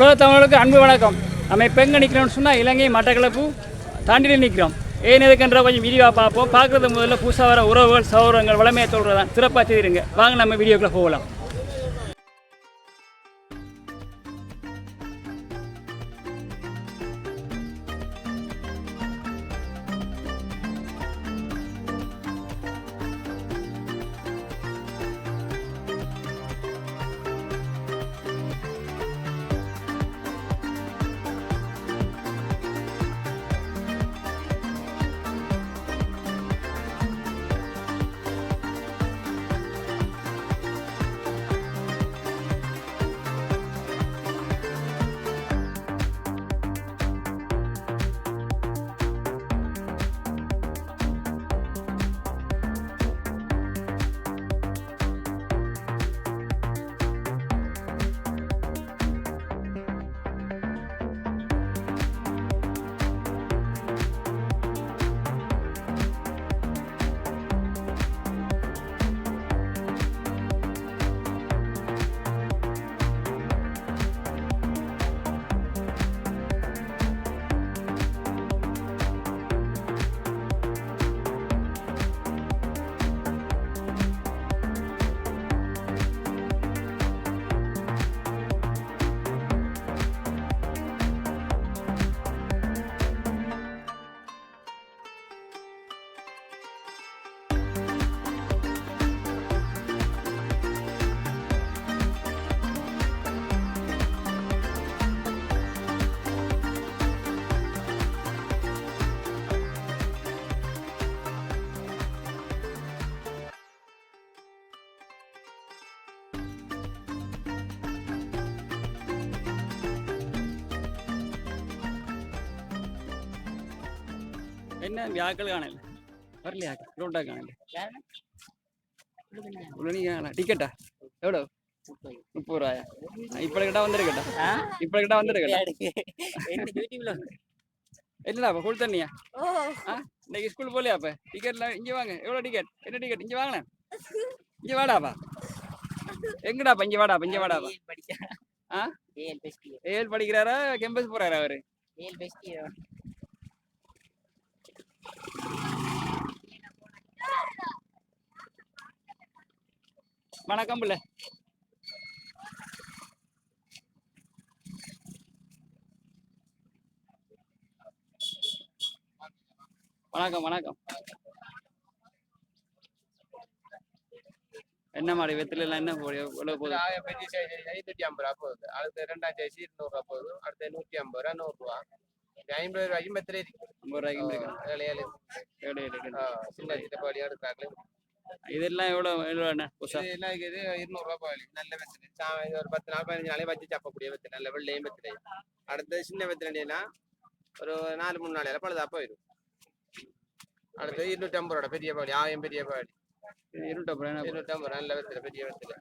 உலக தமிழர்களுக்கு அன்பு வணக்கம். நம்ம இப்போ எங்கே நிற்கிறோம்னு சொன்னால் இலங்கை மட்டக்களப்பு தாண்டியில் நிற்கிறோம். ஏன் எதுக்குன்ற கொஞ்சம் வீடியோவாக பார்ப்போம். பார்க்குறது முதல்ல புதுசாக வர உறவுகள் சௌரங்கள் வளமையை சொல்கிறதான் சிறப்பாக செய்திருங்க. வாங்க நம்ம வீடியோக்குள்ளே போகலாம். என்ன ஆக்கள் காணல, வரலையா? ரோட்டா காணல, டிக்கெட்டா எவ்வளோ? 30 ரூபாயா? இப்போ கிட்ட வந்துருக்கட்டா, இப்போ கிட்ட வந்துருக்கட்டா. இல்லடா அப்போ ஃபுல் தண்ணியா? இன்னைக்கு ஸ்கூல் போகலையா? அப்போ டிக்கெட்லாம் இங்கே வாங்க. எவ்வளோ டிக்கெட்? என்ன டிக்கெட்? இங்கே வாங்கினேன். இங்கே வாடாப்பா. எங்கடாப்பா? இங்கே வாடாப்பா, இங்கே வாடாப்பா. ஏஎல் படிக்கிறாரா? கேம்பஸ் போறாரா அவரு? வணக்கம் பிள்ளை. வணக்கம் வணக்கம். என்ன மாதிரி வெத்தில எல்லாம் என்ன போகுது? 550 ரூபா போகுது. அடுத்து 2ஆம் தேதி 200 ரூபா போகுது. அடுத்து 150 ரூபா, 100 ரூபா, 50 ரூபாய்க்கும் பத்திர இருக்கு. 50 ரூபாய்க்கும் சின்ன சின்ன பாலியா இருக்காங்க. இதெல்லாம் எவ்வளவு? இதெல்லாம் இருக்குது 200 ரூபா பாலி. நல்ல வெத்தில ஒரு 10 நாள் 15 நாளே வச்சு சாப்பிடக்கூடிய வெத்தில, நல்ல வெள்ளையும் வெத்தில. அடுத்து சின்ன வெத்திலன்னா ஒரு 4-3 நாளையில பழுதா போயிடும். அடுத்து 250 ரூபா பெரிய பாலி, 1000 பெரிய பாலி. 250 நல்ல வெத்தில, பெரிய வெத்தில.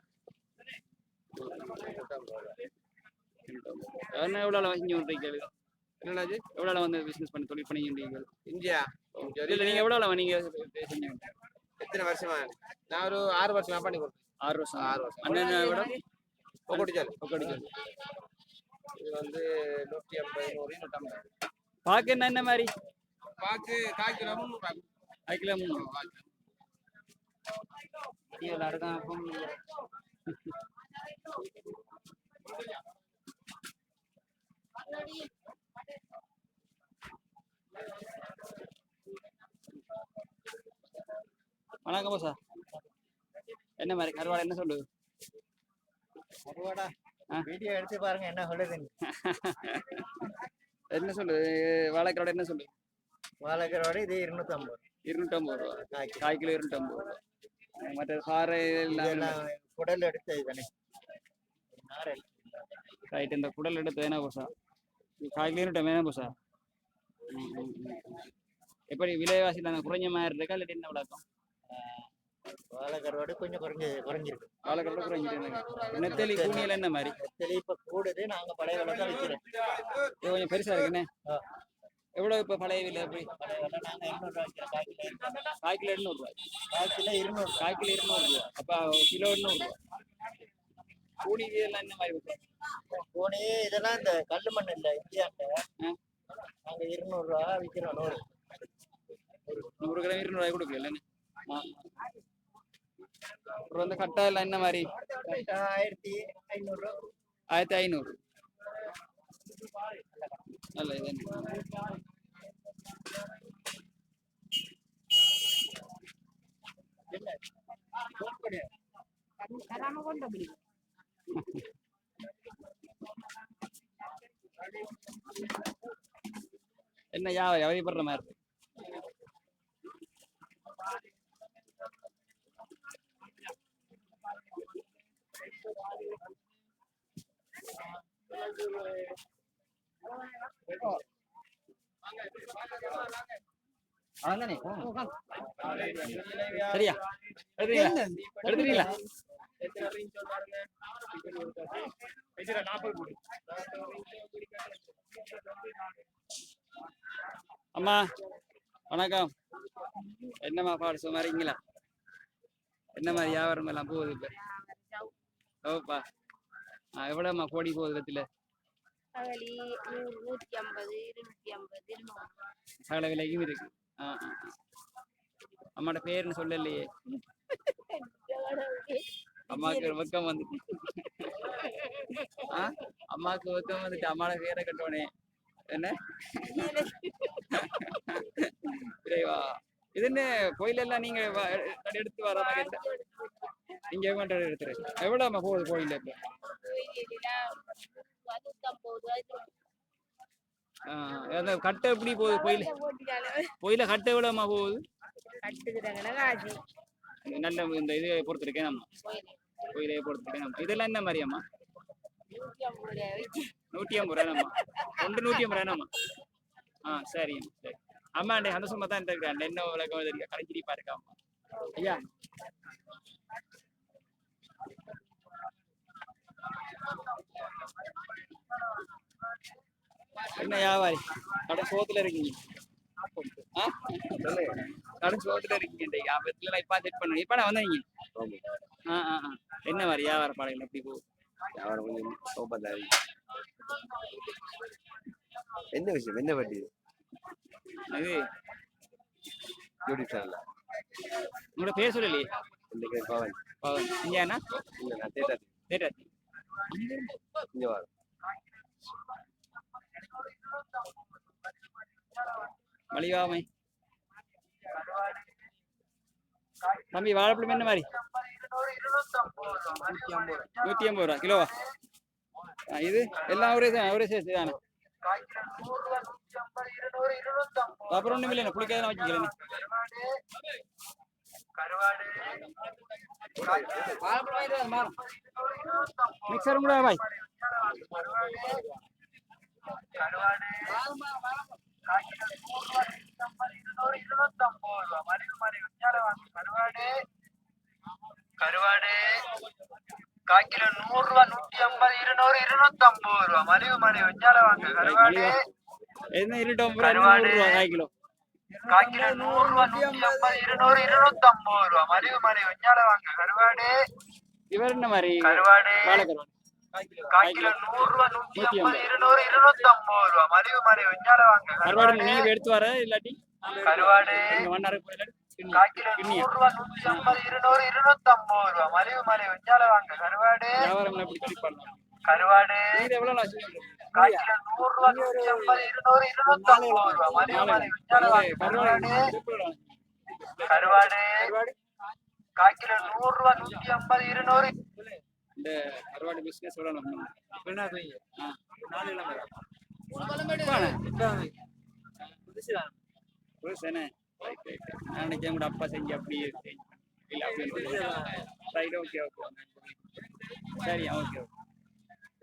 என்னடாச்சு எவ்வளோ வந்து பிசினஸ் பண்ணி தொழில் பண்ணிக்கிட்டீங்க? இந்தியா இல்லை, நீங்கள் எவ்வளோ நீங்க எத்தனை வருஷமா? நான் ஒரு 6 வருஷமா பண்ணி கொடுத்தேன். 6 வருஷம். 6 வருஷம். அண்ணன் ஒக்கடிச்சால் இது வந்து 150, 100, 150. பாக்கு என்ன மாதிரி? பாக்கு காய்க்கிலோ 300 ரூபா. காய்க்கிலோ 300 வணக்கம் போசா. என்ன மாதிரி கருவாடை என்ன சொல்லுது? கருவாடா வீடியோ எடுத்து பாருங்க என்ன சொல்லுது. என்ன சொல்லுது? வாழைக்கரோட என்ன சொல்லுது? வாழைக்கரோட இது 250. 250 ரூபா. கால் கிலோ 250 ரூபா. மற்ற சாறை எல்லாம் குடல் எடுத்தது தானே. ரைட். இந்த குடல் எடுத்தது என்ன போசா? கால் கிலோ 250 என்ன போசா? எப்படி விலைவாசி தானே குறைஞ்ச மாதிரி இருக்கா இல்லாட்டி என்ன விளக்கம்? வாழைக்கரோடு கொஞ்சம் குறைஞ்சிருக்கு. வாழைக்கரோடு குறைஞ்சிருக்கு. நெத்தலி கூனியில் என்ன மாதிரி? நெத்தலி இப்போ கூடுது. நாங்கள் பழைய விலை தான் விற்கிறோம். இது கொஞ்சம் பெருசாக இருக்குண்ணே. எவ்வளோ இப்போ பழைய விலை? எப்படி பழைய விலை நாங்கள் 200 ரூபா விற்கிறோம். கால் கிலோ 200 ரூபாய். கால் கிலோ 200. கால் கிலோ 200 ரூபா. அப்போ கிலோ 200 ரூபா. கூலி இதெல்லாம் என்ன மாதிரி விற்கிறோம்? போனே இதெல்லாம் இந்த கல்லு மண் இல்ல இந்தியாண்ட நாங்க 200 ரூபா விற்கிறோம் 100. 100 கிலோ 200 ரூபாய் கொடுக்கல இல்லைன்னு. அப்புறம் வந்து கட்டை எல்லாம் என்ன மாதிரி? 1500 ரூபா. 1500. நல்ல இது என்ன அவதிப்படுற மாதிரி இருக்கு. சரியா எடுத்துட்டீங்களா? அம்மா வணக்கம். என்னம்மா பாடு சும்மா இருக்கீங்களா? என்ன மாதிரி வியாபாரம் எல்லாம் போகுது இப்ப? ஓப்பா எவ்வளோம்மா கோடி போகுது வெத்தில? சகல விலைக்கும் இருக்கு. அம்மாட்ட பேருன்னு சொல்லலையே. அம்மாவுக்கு வெக்கம் வந்துட்டு. அம்மாவுக்கு வெக்கம் வந்துட்டு அம்மாவோட பேரை கட்டோனே என்ன விரைவா இது என்ன கோயில் எல்லாம் நீங்க எடுத்து வர மாதிரி நீங்க எடுத்துரு எவ்வளவு போகுது கோயில் இப்ப? கட்டை எப்படி போகுது கோயில்? கோயில கட்டை எவ்வளவுமா போகுது? நல்ல இந்த இது பொறுத்திருக்கேன் நம்ம கோயிலை பொறுத்திருக்கேன் நம்ம. இதெல்லாம் என்ன மாதிரியாம்மா? 150 ரூபா நம்ம ஒன்று 150 ரூபா நம்ம. சரி சரி அம்மா அண்டே சந்தோஷமா தான் இருக்கிறான். என்ன விளக்கம் தெரியும் கலைச்சிரிப்பா இருக்கா அம்மா ஐயா? என்ன வியாபாரி கடை சோத்துல இருக்கீங்க? கடை சோத்துல இருக்கீங்க. வெத்தில இப்பா செட் பண்ணுங்க. இப்ப நான் வந்தீங்க. என்ன மாதிரி வியாபார பாடைகள் எப்படி போகுது? வியாபாரம் கொஞ்சம் சோப்பதாரி. என்ன விஷயம்? என்ன பட்டி இது யூடியூப் சேனல்ல உங்களோட பேர் சொல்லலையே. இந்த பேர் பவன். பவன் இங்கேண்ணா? இல்லை நான் தேட்டாத்தி. தேட்டாத்தி இங்கே வர மலிவாமை. தம்பி வாழைப்பழம் என்ன மாதிரி? 150 ரூபா கிலோவா? இது எல்லாம் ஒரே சேர்த்து தானே. அப்புறம் ஒண்ணும் இல்லை புளிக்காதான் வச்சுக்கிறேன். மிக்சர் கூட பாய். கருவாடு காக்கில 100 ரூபா 150 200 250 ரூபா மலிவு மலிவு வச்சால வாங்க. கருவாடு என்ன 250 ரூபா கால் கிலோ. காக்கில 100 ரூபா 150 200 250 ரூபா மலிவு மலிவு வச்சால வாங்க. கருவாடு இவர் என்ன மாதிரி? கருவாடு வாழைக்கருவாடு காக்கில 100 ரூபா 150 200 250 ரூபா மலிவு மலிவு வச்சால வாங்க. கருவாடு நீ எடுத்து வர இல்லாட்டி கருவாடு மண்ணாறு போயில காக்கில 100 ரூபா 150 200 250 ரூபா மலிவு மலிவு வச்சால வாங்க. கருவாடு வியாபாரம் எப்படி சொல்லிப்பாங்க? கருவாடு இது எவ்வளவு நான் காக்கில 100 ரூபா 150 200 250 ரூபா மலிவு மலிவு வச்சால வாங்க. கருவாடு கருவாடு காக்கில 100 ரூபா 150 200. இந்த கருவாடு பிசினஸ் சொல்லணும். நான் கூட அப்பா செஞ்சு அப்படியே இல்லை அப்படின்னு ஓகே ஓகே சரியா ஓகே ஓகே.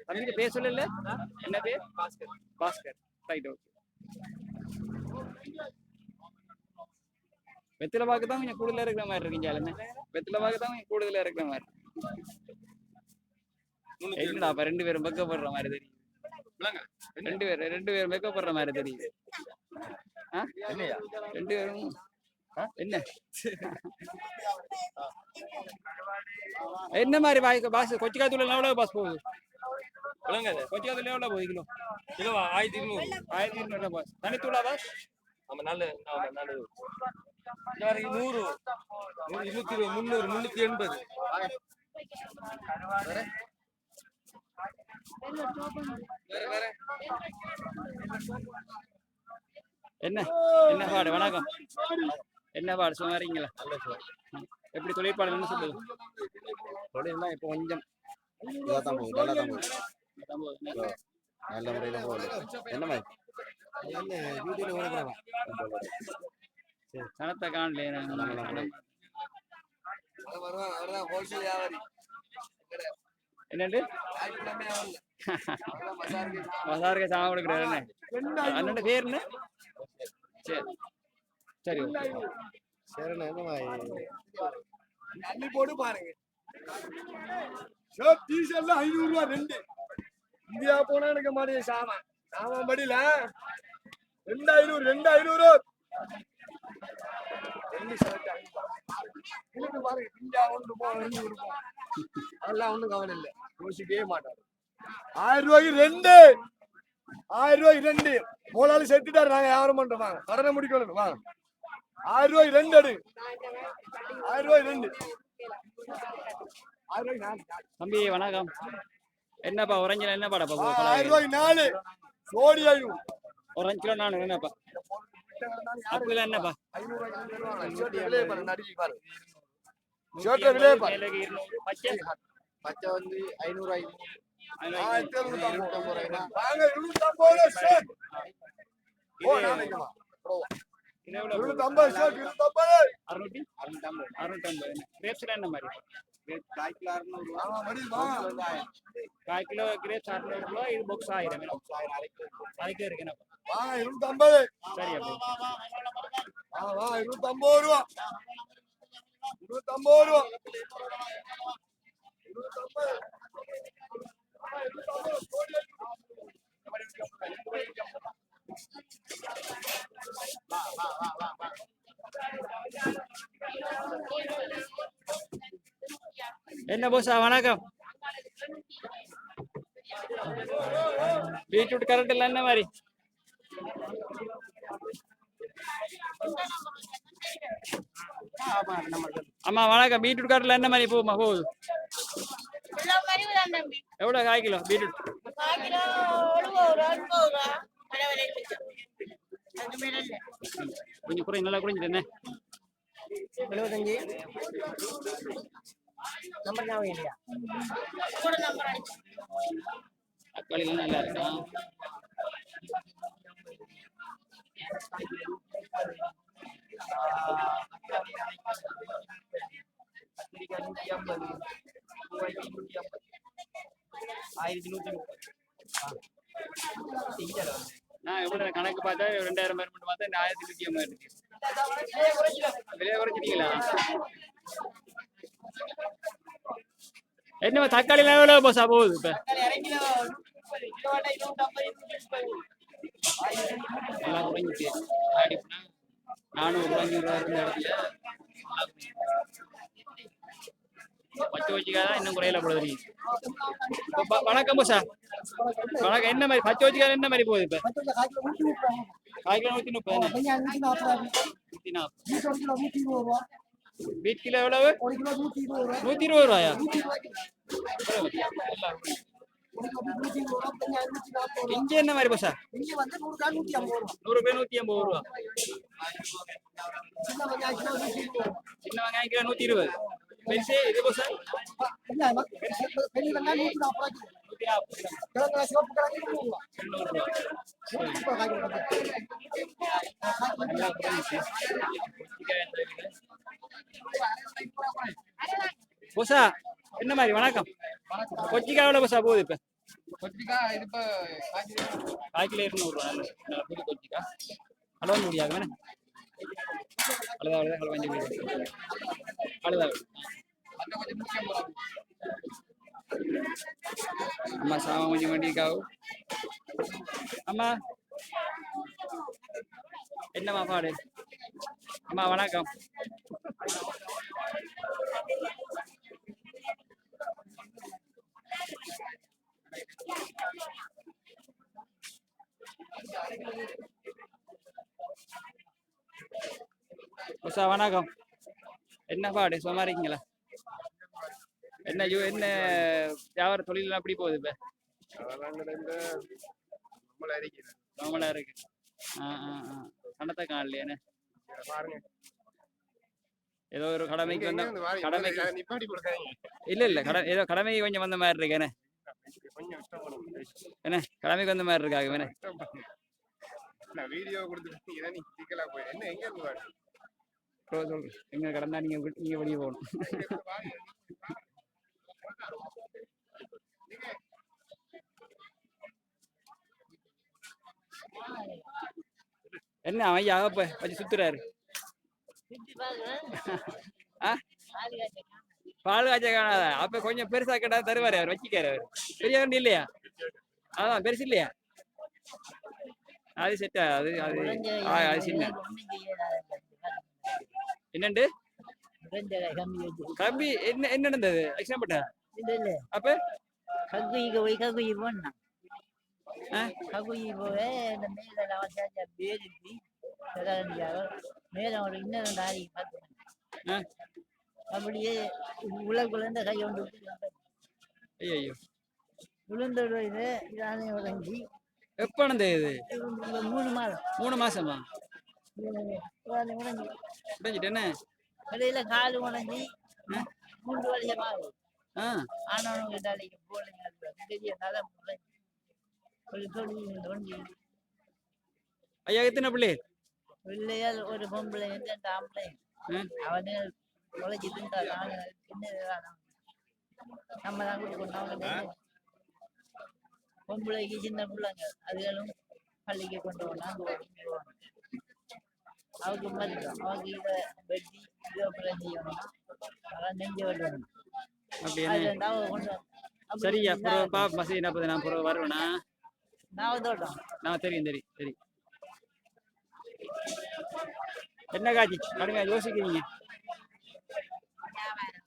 தம்பி பேர் சொல்லல என்ன பேர்? பாஸ்கர். Bhaskar right okay. வெத்தில பாக்கு தான் கொஞ்சம் கூடுதலா இருக்கிற மாதிரி இருக்கீங்க. வெத்தில பாக்கு தான் கொஞ்சம் கூடுதலா இருக்கிற மாதிரி. என்னடா அப்ப 2 பேரும் மேக்கப் போடுற மாதிரி தெரியுது. 2 பேரும் மேக்கப் போடுற மாதிரி தெரியுது. 2 பேரும் என்ன என்ன மாதிரி பாஸ் கொச்சிக்காத்தூள் எவ்வளவு பாஸ் போகுது கொச்சிக்காத்தூள் எவ்வளவு போகுது கிலோ 1200 பாஸ் தனித்தூளா பாஸ் ஆமா நல்ல நல்லது 100 220 300 380 என்ன என்ன பாடு வணக்கம் என்ன பாடு சுமாரிங்களா எப்படி தொழிற்பாடு என்ன சொல்லுது தொழில்லாம் இப்போ கொஞ்சம் இதாக தான் போகுது நல்லா தான் போகுது நல்ல முறையில் போகுது என்ன மாதிரி என்ன டியூட்டியில் ஓடுறாங்க சனத்தை காணலையே அவர்தான் ஹோல்சேல் வியாபாரி என்னண்டு மசாருக்கு சாம கொடுக்குறாரு அண்ணன் பேர் என்ன சரி சரி சரிண்ணா என்ன மாதிரி அள்ளி போட்டு பாருங்க டீசல் 500 ரூபா 2 இந்தியா போனா எனக்கு மாடிய சாமான் படியில 2500 பாருங்க இந்தியா ஒன்று போவோம் அதெல்லாம் ஒண்ணும் கவலை இல்லை யோசிக்கவே மாட்டாரு 1000 ரூபாய்க்கு 2 முதலாளி செத்துட்டாரு நாங்க வியாபாரம் பண்றோம் வாங்க கடனை முடிக்கணும் வாங்க 1000 ரூபாய்க்கு 2 எடு 1000 ரூபாய்க்கு 2 தம்பி வணக்கம் என்னப்பா ஒரஞ்சில என்ன பாடப்பா 1000 ரூபாய்க்கு 4 சோடி 500 ஒரு 5 கிலோ நானு என்னப்பா அப்படில என்னப்பா பச்சை பச்சை வந்து 500 என்ன மாதிரி கால் கிலோ கிரேப்ஸ் 600 ரூபா இது பாக்ஸ் 1000 அதுக்கு இருக்கு என்னப்பா 250 சரி அப்போ 250 ரூபா 250 ரூபா என்ன போசா வணக்கம் பீட்ரூட் கரெக்ட் இல்ல என்ன மாதிரி ஆமா வணக்கம் பீட்ரூட் கரெக்ட்ல என்ன மாதிரி போகுமா போகுது எவ்வளவு கால் கிலோ பீட்ரூட் கொஞ்சம் குறை நல்லா குறைஞ்சிட்டு என்ன 75 நம்பர் ஞாபகம் இல்லையா தக்காளி எல்லாம் நல்லா இருக்கா நான் எவ்வளவு கணக்கு பார்த்தா 2000 பேர் மட்டும் பார்த்தா 1150 இருக்கு விலையை குறைச்சிட்டீங்களா என்ன தக்காளி எவ்வளவு போசா போகுது இப்ப எல்லாம் குறைஞ்சிச்சு 400 500 இருந்த இடத்துல பச்சை வச்சுக்காதான் இன்னும் குறையில போடுது வணக்கம் போசா வணக்கம் என்ன மாதிரி பச்சை வச்சுக்காத என்ன மாதிரி போகுது இப்ப கால் கிலோ 130 பீட் கிலோ எவ்வளவு 120 ரூபாயா இஞ்சி என்ன மாதிரி பசா 100 பேர் 150 ரூபா சின்ன வெங்காயம் கிலோ 120 பெருசு இது பசா 200 போசா என்ன மாதிரி வணக்கம் கொச்சிக்காய் எவ்வளவு போசா போகுது இப்ப கொச்சிக்காய் இது இப்ப கால் கிலோ 200 ரூபா நல்ல புது கொச்சிக்காய் அளவு முடியாது வேணா அழுதா கொஞ்சம் அழுதா அம்மா சாமான் கொஞ்சம் வண்டிக்காவும் அம்மா என்னம்மா பாடு அம்மா வணக்கம். உஷா வணக்கம். என்ன பாடு சும்மா இருக்கீங்களா? என்ன வியாபார தொழில் எப்படி போகுது இப்ப? நார்மலா இருக்கு. பணத்தை காணலையானே ஏதோ ஒரு கடமைக்கு வந்த கடமைக்கு இல்ல ஏதோ கடமைக்கு கொஞ்சம் வந்த மாதிரி இருக்கேனே என்ன கடமைக்கு வந்த மாதிரி இருக்காங்க என்ன வீடியோ கொடுத்துட்டு நீ சிக்கலா போய் என்ன எங்க இருந்து வாடு சொல்றேன் எங்க கடந்தா நீங்க வெளியே போகணும். என்ன ஐயா அப்ப வச்சு சுத்துறாரு. பால் காய்ச்ச காணாத அப்ப கொஞ்சம் பெருசா கேட்டா தருவாரு அவர் வச்சுக்காரு அவர் பெரிய வண்டி இல்லையா அதான் பெருசு இல்லையா அது செட்டா அது சின்ன என்னண்டு கம்பி என்ன நடந்தது எக்ஸாம் பட்டா அப்ப அப்படியே உலகுலந்த கை கொண்டு ஐயோ விழுந்தோட இது இதானே உடஞ்சி எப்ப நடந்தது இது 3 மாசமா உடஞ்சிட்டு என்ன இடையில காலு உடஞ்சி 3 வருஷமா ஆனவனும் கிட்டாளிக்கு போலீங்க பெரிய தலை முளைஞ்சி ஐயா எத்தனை பிள்ளை பிள்ளையால் ஒரு பொம்பளை 2 ஆம்பளை அவனே உழைச்சிட்டு இருந்தா நம்ம தான் கொடுக்கணும் பொம்பளைக்கு சின்ன பிள்ளைங்க அதுகளும் பள்ளிக்கு கொண்டு போனாங்க அவருக்கு மதிக்கும் அவங்க இதை வெட்டி இதை அப்புறம் செய்யணும் அதான் நெஞ்சு வரணும் சரியா பாப்பா சரி நான் வருவேனா நான் தோட்டம் நான் தெரியும் சரி என்ன காட்சி கடுமையா யோசிக்கிறீங்க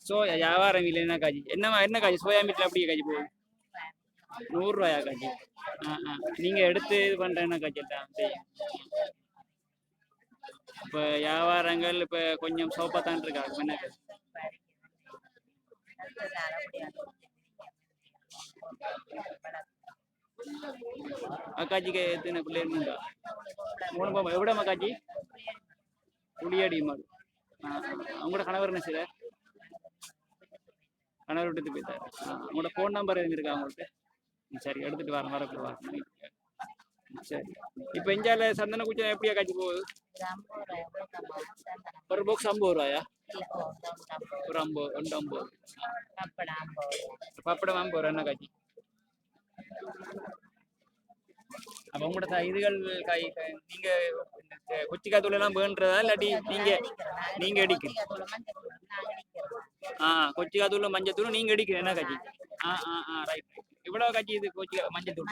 சோயா வியாபாரம் இல்லை என்ன காட்சி என்ன காட்சி சோயா மீட்ல அப்படியே காட்சி போகுது 100 ரூபாயா காட்சி நீங்க எடுத்து இது பண்ற என்ன காட்சி தெரியும் இப்ப வியாபாரங்கள் இப்ப கொஞ்சம் சோப்பாத்தான் இருக்காங்க என்ன அக்காஜிக்கு எத்தனை பிள்ளை இருந்தா 3 பொம்மை எவ்வளோ அக்காஜி புளியடி மாடு அவங்களோட கணவர் என்ன செய்ய கணவர் விட்டு போயிட்டாரு உங்களோட ஃபோன் நம்பர் எங்க இருக்கா அவங்களுக்கு சரி எடுத்துட்டு வரக்குள்ள சரி இப்போ இந்தியால சந்தன குச்சி எப்படியா காட்சி போகுது ஒரு பாக்ஸ் 50 ரூபாயா ஒரு 50 பப்படம் 50 ரூபா என்ன காட்சி அப்ப உங்களோட இதுகள் நீங்க கொச்சிக்காய் தூள் எல்லாம் வேண்டதா இல்லாட்டி நீங்க அடிக்க கொச்சிக்காய் தூள் மஞ்சள் தூள் நீங்க அடிக்கிற என்ன காட்சி ரைட் இவ்வளவு காட்சி இது கொச்சிக்காய் மஞ்சள் தூள்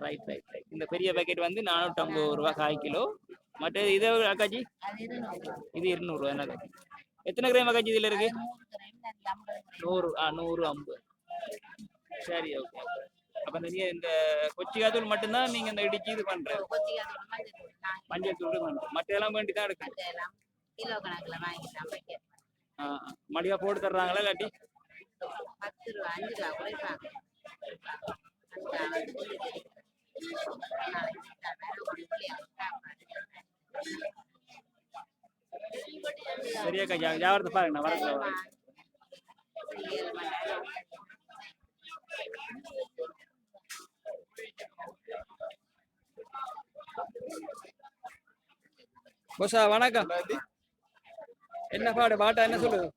ரைட் இந்த பெரிய பேக்கெட் வந்து 450 ரூபா 1/4 கிலோ மற்ற இது காட்சி இது 200 ரூபா என்ன காட்சி எத்தனை கிராம் காட்சி இதுல இருக்கு 150 சரி ஓகே அப்ப நீங்க இந்த கொச்சிக்காய் தூள் மட்டும்தான் நீங்க இந்த இடிச்சு இது பண்ற மஞ்சள் தூள் பண்ற மற்ற எல்லாம் வேண்டி தான் எடுக்கும் கிலோ கணக்குல வாங்கிட்டான் மடியா போட்டு தர்றாங்களா இல்லாட்டி 10 ரூபா 5 ரூபா குறைப்பாங்க சரியா கஜா வியாபாரத்தை பாருங்க நான் வரல போசா வணக்கம் என்ன பாடு பாட்டா என்ன சொல்லுது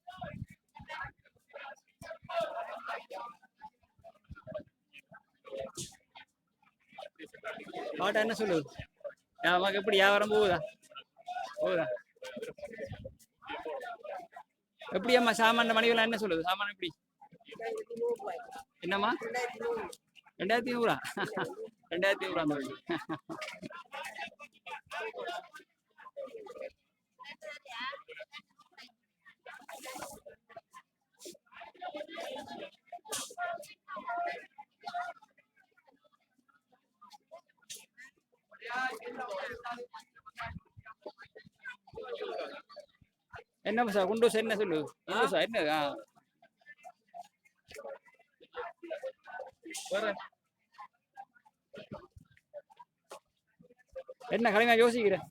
பாட்டா என்ன சொல்லுது நமக்கு எப்படி வியாபாரம் போகுதா எப்படி அம்மா சாமான மணிவெல்லாம் என்ன சொல்லுது சாமான் எப்படி என்னம்மா 2100 2500 என்ன பசா குண்டூஸ் என்ன சொல்லு குண்டூஸா என்ன என்ன கலைஞா யோசிக்கிறேன்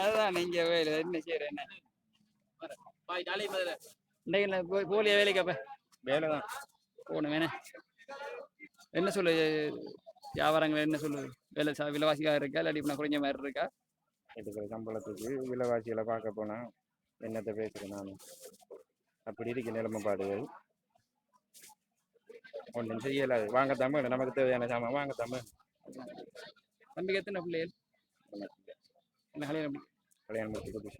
அதுதான் நீங்க வேலை என்ன செய்யற என்ன இன்னைக்கு என்ன போலியா வேலைக்கு அப்ப வேலை தான் போகணும் வேணே என்ன சொல்லு வியாபாரங்கள் என்ன சொல்லு விலைவாசியாக இருக்கா இல்லாட்டி இப்ப குறைஞ்ச மாதிரி இருக்கா எடுக்கிற சம்பளத்துக்கு விலைவாசிகளை பார்க்க போனா என்னத்தை பேசுறேன் நான் அப்படி இருக்கு நிலைமைப்பாடுகள் ஒன்றும் செய்யலாது வாங்க தமிழ் நமக்கு தேவையான சாமான் வாங்க தமிழ் தம்பிக்கு எத்தனை பிள்ளைகள் என்ன கல்யாணம் கல்யாணம் முடிச்சு கொடுத்து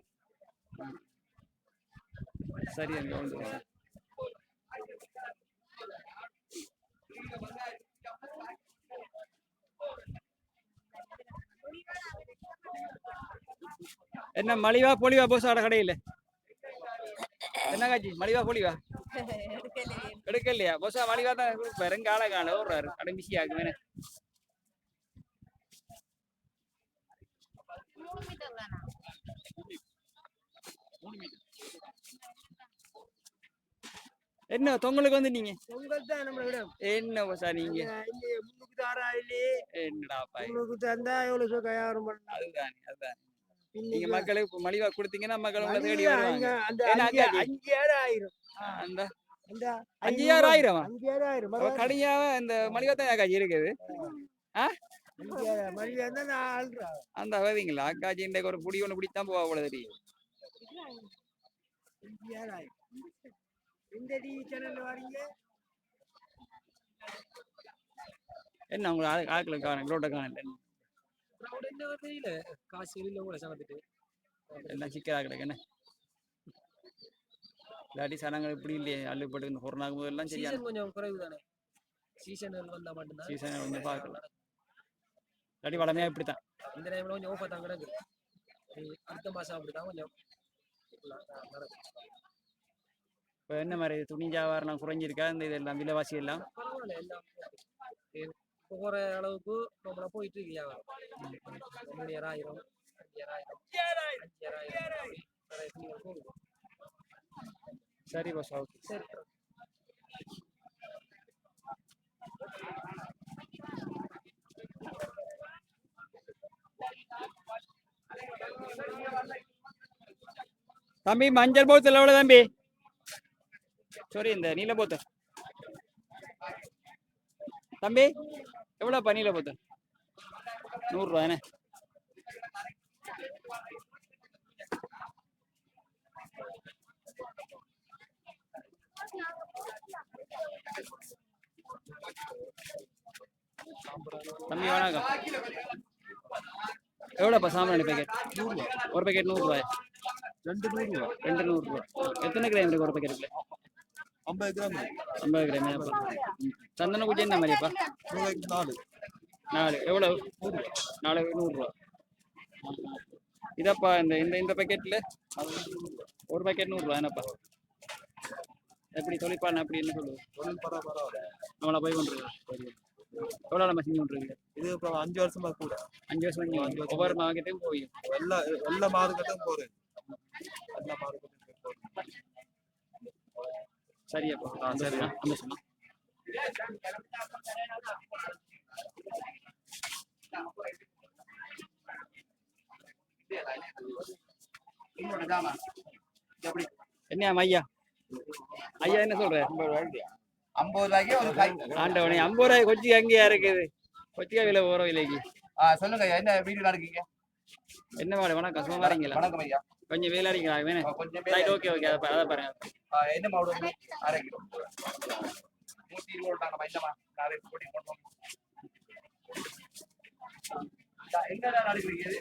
சரி அங்கே என்ன மலிவா பொலிவா போசாட கடையில் என்ன காட்சி மலிவா பொலிவா எடுக்கலையா போசா மலிவா தான் வெறும் கால கால ஓடுறாரு கடை மிஷி ஆகும் வேணே என்ன தொங்கலுக்கு வந்து நீங்க என்ன போசா நீங்க என்னடா அதுதான் அதுதான் நீங்க மக்களுக்கு மலிவா கொடுத்தீங்கன்னா மக்கள் உங்களை தேடி வருவாங்க அந்த 5000 கடையாவ இந்த மலிவா தான் காட்சி இருக்குது அந்த வருவீங்களா அக்காச்சி இன்றைக்கு ஒரு புடி ஒன்று பிடித்தான் போவா அவ்வளோ தெரியும் என்ன உங்களுக்கு ஆட்களுக்கு காணும் ரோட்டை காணும் எல்லாம் சிக்கலா கிடக்கு என்ன இல்லாட்டி சனங்கள் இப்படி இல்லையே அள்ளுப்பட்டு இந்த கொரோனாக்கு முதல்லாம் செய்யலாம் கொஞ்சம் குறைவு தானே சீசன் வந்தா மட்டும்தான் சீசனை வந்து பார்க்கலாம் இல்லாட்டி வளமையா இப்படித்தான் இந்த டைம்ல கொஞ்சம் ஓஃபர் தான் கிடக்கு அடுத்த மாசம் அப்படிதான் கொஞ்சம் இப்போ என்ன மாதிரி துணி வியாபாரம் குறைஞ்சிருக்கா இந்த இதெல்லாம் விலைவாசி எல்லாம் பரவாயில்ல எல்லாம் போகிற அளவுக்கு நம்மள போயிட்டு இருக்கு வியாபாரம் 3000 5000 போகுது சரி பாஸ் ஓகே சரி தம்பி மஞ்சள் போத்தல் எவ்வளோ தம்பி சாரி இந்த நீல போத்தல் தம்பி எவ்வளோப்பா நீல போத்தல் 100 ரூபா என்ன தம்பி வணக்கம் எவ்வளோப்பா சாம்பிராணி பேக்கெட் 100 ரூபா ஒரு பேக்கெட் 100 ரூபாய் 200 ரூபா எத்தனை கிராம் இருக்கு ஒரு பேக்கெட்டுக்குள்ள 50 கிராம் 50 கிராம் சந்தன குச்சி என்ன மாதிரிப்பா 4 எவ்வளவு 4 100 ரூபா இதப்பா இந்த இந்த இந்த பேக்கெட்ல ஒரு பேக்கெட் 100 ரூபா என்னப்பா எப்படி தொழிற்பாடு அப்படி என்ன சொல்லுது நம்மளை போய் கொண்டிருக்கோம் எவ்வளோ நம்ம செஞ்சு கொண்டிருக்கீங்க இது இப்போ 5 வருஷமா கூட 5 வருஷம் ஒவ்வொரு மார்க்கெட்டையும் போய் எல்லா மார்க்கெட்டும் போறேன் எல்லா மார்க்கெட்டும் போறேன் சரியாப்பா சரிண்ணா சந்தோஷமா என்ன ஐயா ஐயா என்ன சொல்ற 50 ரூபாய்க்கு ஒரு காய் ஆண்டவனே 50 ரூபாய் கொச்சி அங்கேயா இருக்குது கொச்சிக்கா விலை போற விலைக்கு சொல்லுங்க என்ன வீடியோ இருக்கீங்க என்ன மாடு வணக்கம் சும்மா வரீங்களா வணக்கம் ஐயா கொஞ்சம் வேலை அடிங்களா வேணும் கொஞ்சம் ரைட் ஓகே ஓகே அதை பாருங்க என்ன மாடு 1/2 கிலோ 120 தாங்கம்மா என்னம்மா நாளை போட்டி போடுவோம் எங்க நடக்கிறீங்க இது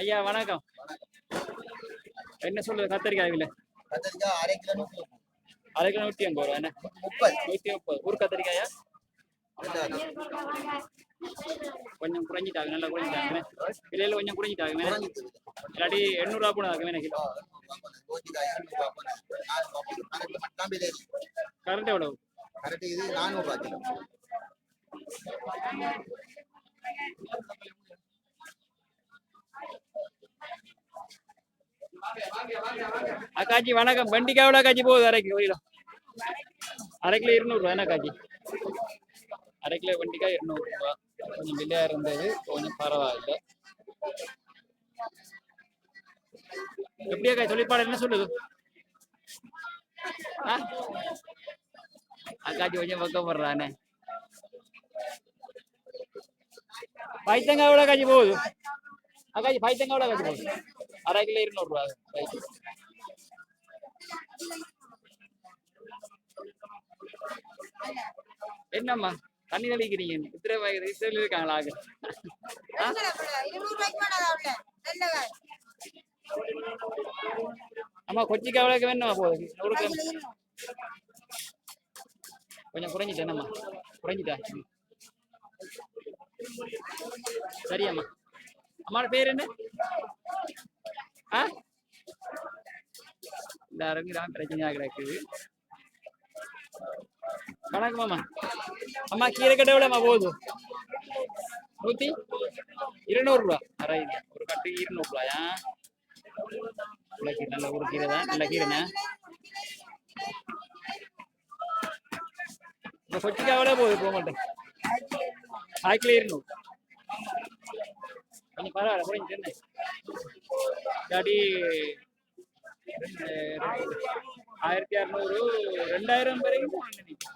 ஐயா வணக்கம் என்ன சொல்லுது கத்திரிக்காய் விலை? கத்திரிக்காய் அரை கிலோ 130. அரை கிலோ 150 ரூபா என்ன? 130. ஊர் கத்திரிக்காயா? கொஞ்சம் குறைஞ்சிட்டாங்க, நல்லா குறைஞ்சிட்டாங்க. விலையில கொஞ்சம் குறைஞ்சிட்டாங்க. இல்லாட்டி 800 ரூபா போனதாங்க வேணும் கிலோ. கரண்ட் எவ்வளவு? கரெக்ட் இது 400 ரூபா கிலோ. அக்காச்சி வணக்கம். வெண்டிக்காய் எவ்வளோ காய்ச்சி போகுது? அரை கிலோ கிலோ அரை கிலோ 200 ரூபா என்ன காய்ச்சி? அரை கிலோ வெண்டிக்காய் 200 ரூபா. கொஞ்சம் விலையா இருந்தது, கொஞ்சம் பரவாயில்லை. எப்படியா காய் தொழிற்பாடு என்ன சொல்லுது? அக்காச்சி கொஞ்சம் பக்கப்படுறானே. பைத்தங்காய் எவ்வளோ காய்ச்சி போகுது? அக்காச்சி பைத்தங்காய் எவ்வளோ காய்ச்சி போகுது? அரை கிலோ 200 ரூபா. என்னம்மா தண்ணி தெளிக்கிறீங்க? இத்திரை இருக்காங்களா? அம்மா கொச்சிக்காய் எவ்வளோக்கு வேணுமா போகுது? 100 கிராம் கொஞ்சம் குறைஞ்சிட்டேனம்மா, குறைஞ்சிட்டா. சரியம்மா. அம்மாவோட பேர் என்ன? இந்த அரங்குதான் பிரச்சனையாக கிடக்குது. வணக்கம் அம்மா. அம்மா கீரை கடை எவ்வளோம்மா போகுது? 200 ரூபா. அரை ஒரு கட்டு 200 ரூபாயா? நல்ல ஒரு கீரை தான், நல்ல கீரைண்ணா. இப்போ கொச்சிக்காய் எவ்வளோ போகுது? போக மாட்டேன். 1 கிலோ 200. கொஞ்சம் பரவாயில்ல, குறைஞ்சிட்டு என்ன இல்லாட்டி 1600 2000 வரைக்கும் நினைக்கிறேன்.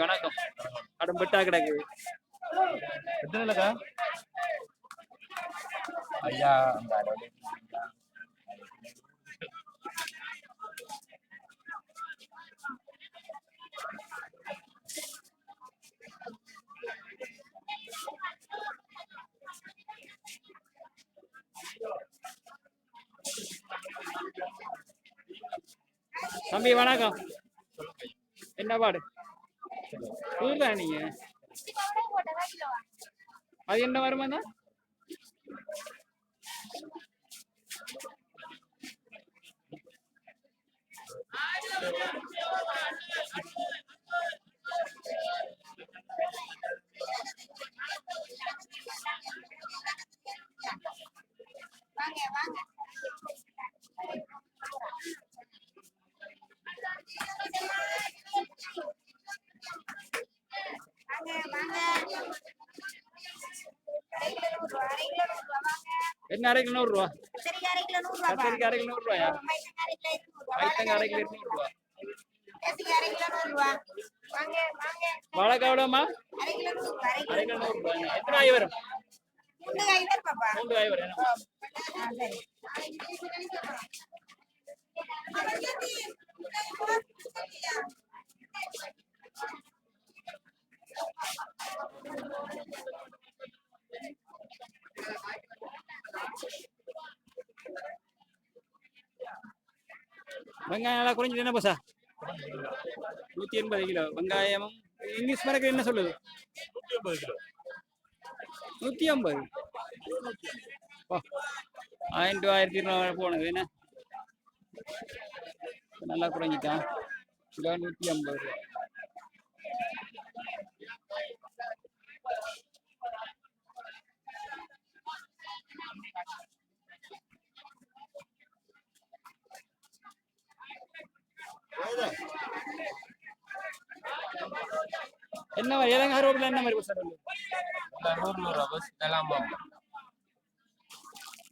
வணக்கம். கடும் பெட்டா கிடக்குது. எத்தனைலக்கா ஐயா? தம்பி வணக்கம். என்ன பாடு? புதுதா நீங்க? அது என்ன வருமா தான்? என்ன அரை கிலோ 100 ரூபா? கத்திரிக்காய் அரை கிலோ 100 ரூபாயா? பைத்தங்காய் அரை கிலோ 200 ரூபா. வாழைக்காய் எவ்வளோம்மா? அரை கிலோ 100 ரூபா. எத்தனை காய் வரும்? 3 காய் வரும். வெங்காயம் நல்லா குறைஞ்சிட்டு என்ன பசா? 180 கிலோ வெங்காயமும். இங்கிலீஷ் மரக்கு என்ன சொல்லுது? 180 கிலோ. 150. 1000 to 1200 போனது என்ன? நல்லா குறைஞ்சிட்டான். கிலோ 150 ரூபா. என்ன மாதிரி ஏதாங்க ரோட்ல என்ன மாதிரி சார்? 100 ரூபா பஸ் இதெல்லாம்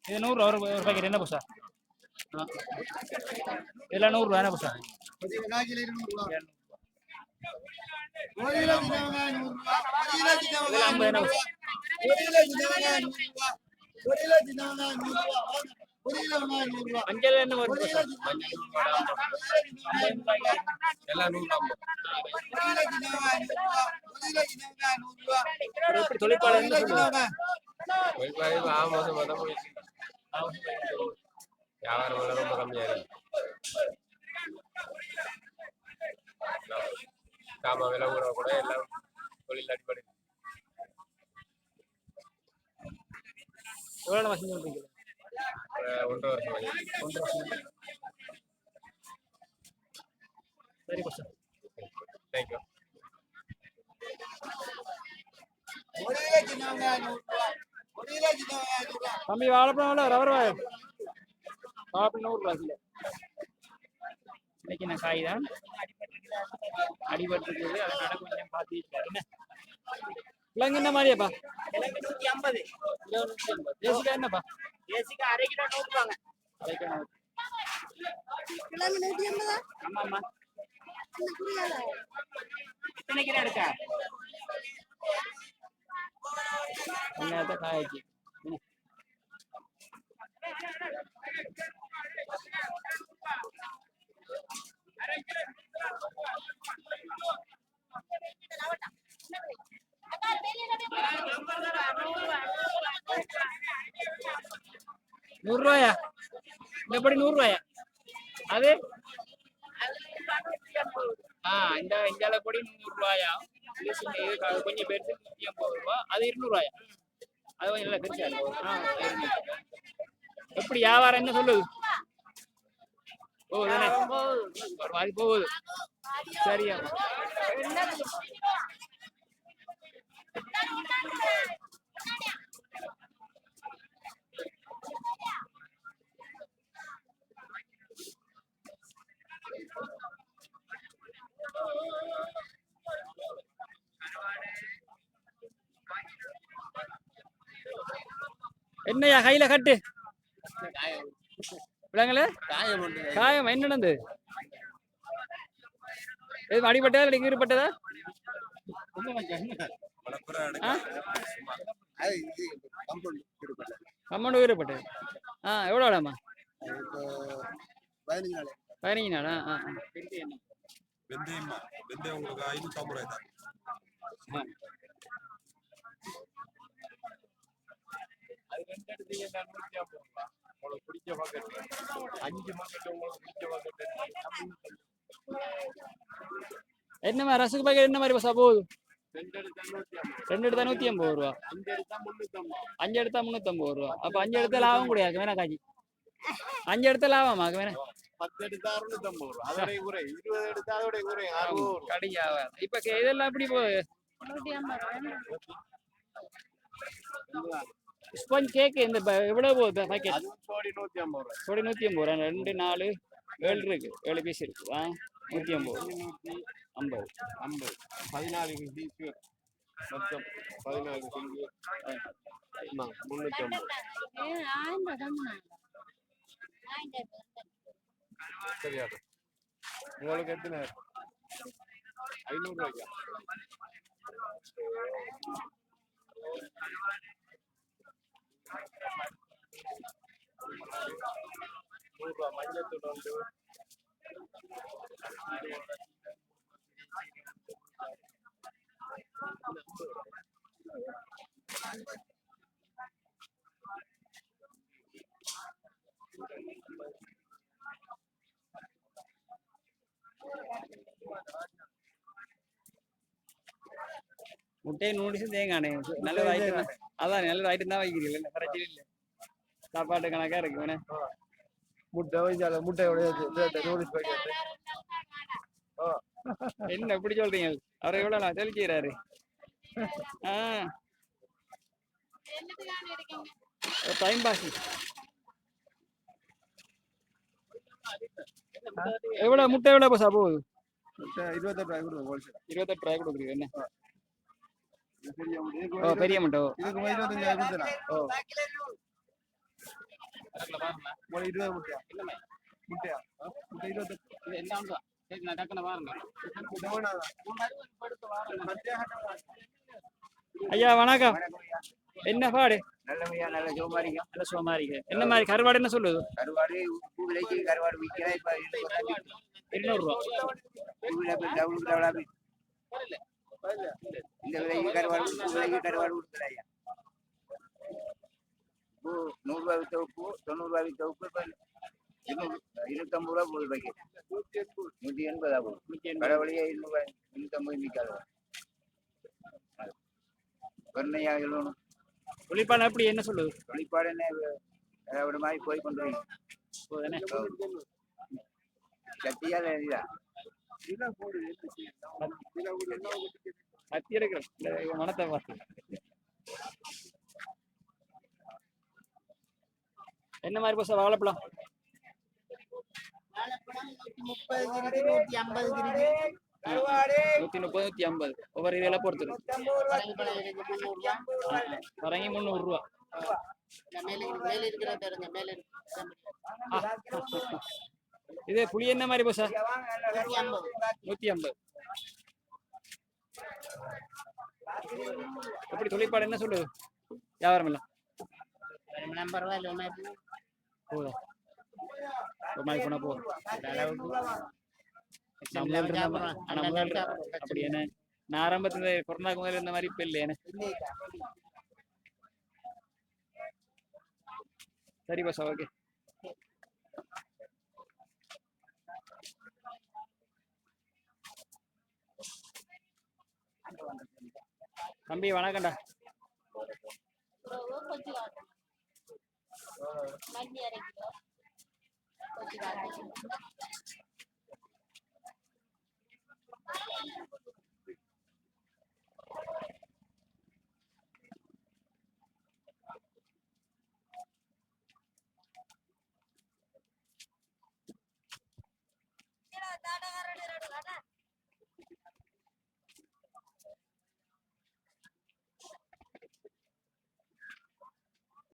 இது 100 ரூபா ஒரு பாக்கெட் என்ன பசா? இதெல்லாம் 100 ரூபா என்ன பசா? மஞ்சள் என்ன வருது எல்லாம் 100 எப்படி தொழிற்பாளர் என்ன சொல்லுவாங்க மோசமாக தான் போயிடுச்சு வியாபாரம் எல்லாம் ரொம்ப கம்மியா இருக்கு சாமா விலை கூட எல்லாம் தொழில் அடிப்படை எவ்வளோ நம்ம செஞ்சு 1.5 வருஷம் சரி கொஸ்டின் தேங்க்யூ தம்பி வாழைப்பழம் ரவர் வாயம் வாழைப்பழம் 100 ரூபா கிலோ இன்னைக்கு நான் காய் தான் அடிபட்டுருக்குது அதனால கொஞ்சம் பார்த்து என்ன கிழங்கு என்ன மாதிரியாப்பா கிழங்கு 150 கிலோ 150 தேசிக்கா என்னப்பா தேசிக்கு 1/2 கிலோ 100 ரூபாங்க கிழங்கு 150 ஆமா ஆமா புரியாத எத்தனை கிலோ எடுக்க வெங்காயத்தை காய வச்சு ₹100 எப்படி ₹100 அது இந்த இஞ்சால பொடி ₹100 கொஞ்சம் பெருசு ₹150 அது ₹200 அது கொஞ்சம் நல்லா பெருசா இருக்கும் எப்படி வியாபாரம் என்ன சொல்லுது போகுதுண்ணே ஒரு மாதிரி போகுது சரியா என்னையா கையில கட்டு விளங்கல காயம் என்ன நடந்தது எது அடிபட்டதா இல்லை கீறுபட்டதா கம்மண்டு கீறுபட்டது எவ்வளோ வேடாமா 15 நாளா வெந்தயம் உங்களுக்கு 550 ரூபாய் தான் அது 2 எடுத்தீங்கன்னா 150 ரூபாய் உங்களுக்கு பிடிச்ச பாக்கெட் 5 பாக்கெட் உங்களுக்கு பிடிச்ச பாக்கெட் என்னமா ரசுக்கு பாக்கெட் என்ன மாதிரி பசா போகுது 2 எடுத்தா 150 ரூபா 5 எடுத்தா 350 ரூபா அப்ப 5 எடுத்தா லாபம் கூடாது வேணா காஜி 5 எடுத்தா லாபமாக்கு வேணா 10 எடுத்தா 650 ரூபா அதோட குறை 20 எடுத்தா அதோட குறை 600 கடியாவ இப்ப இதெல்லாம் எப்படி போகுது 150 ஸ்பாஞ்ச் கேக் இந்த எவ்வளவு போகுது பாக்கெட் அது சோடி 150 ரூபாய் சோடி 150 ரூபா 2 4 7 இருக்கு 7 பீஸ் இருக்கு 150 50 14 பீஸ் மொத்தம் 14 சிங்கு 350 சரியா உங்களுக்கு எத்தனை 500 ரூபாய்க்கா மஞ்சத்தூள் உண்டு முட்டையை நூடிச்சு தேங்கானே நல்ல ஐட்டம் அதான் நல்ல ஐட்டம் தான் வைக்கிறீங்க பிரச்சனை இல்லை சாப்பாட்டு கணக்கா இருக்கு வேணா முட்டை வைஞ்சால முட்டையோட நூடுல்ஸ் பாக்கெட் என்ன எப்படி சொல்றீங்க அவரை எவ்வளவு தெளிக்கிறாரு டைம் பாஸ் எவ்வளவு முட்டை எவ்வளவு பசா போகுது 28 ரூபாய் கொடுங்க ஹோல்சேல் 28 ரூபாய் கொடுக்குறீங்க என்ன பெரிய பெரிய முட்டை இதுக்கு 25 கொடுத்தேன் ஒரு 20 முட்டையா முட்டை 28 எல்லாம் டக்குனு பாருங்க ஐயா வணக்கம் என்ன பாடு நல்ல நல்ல சோமாரிக்கும் நல்ல சுமாரிக்கு என்ன மாதிரி கருவாடு என்ன சொல்லுது கருவாடு உப்பு விலைக்கு கருவாடு விற்கிறா இப்ப 200 ரூபா இந்த விலைக்கு கருவாடு உப்பு விலைக்கு கருவாடு கொடுக்குறாயா உப்பு 100 ரூபாய் வித்த உப்பு 90 ரூபாய் வித்த உப்பு இப்ப 250 ரூபா போகுது பாக்கெட் 180 போகுது கடவுளையே 250 விற்காது வெண்ணையா எழுவணும் தொழிற்பாடு அப்படி என்ன சொல்லுது வெளிப்பாடு என்ன ஒரு மாதிரி போய் கொண்டு போதானே சத்தியால இதுதான் கத்தி எடுக்கிறோம் இந்த மனத்தை பார்த்து என்ன மாதிரி போசா வாழைப்பழம் 130 150 ஒவ்வொரு இதெல்லாம் பொறுத்து வரங்கி 300 ரூபா இது புளி என்ன மாதிரி போசா 150 எப்படி தொழிற்பாடு என்ன சொல்லுது வியாபாரம் இல்லை போதும் ஒரு மாதிரி போனா போதும் அப்படி என்ன நான் ஆரம்பத்துல கொரோனாக்கு முதல்ல இந்த மாதிரி இப்ப இல்லை எனக்கு சரி பாசா ஓகே தம்பி வணக்கம்டா மல்லி அரை கிலோ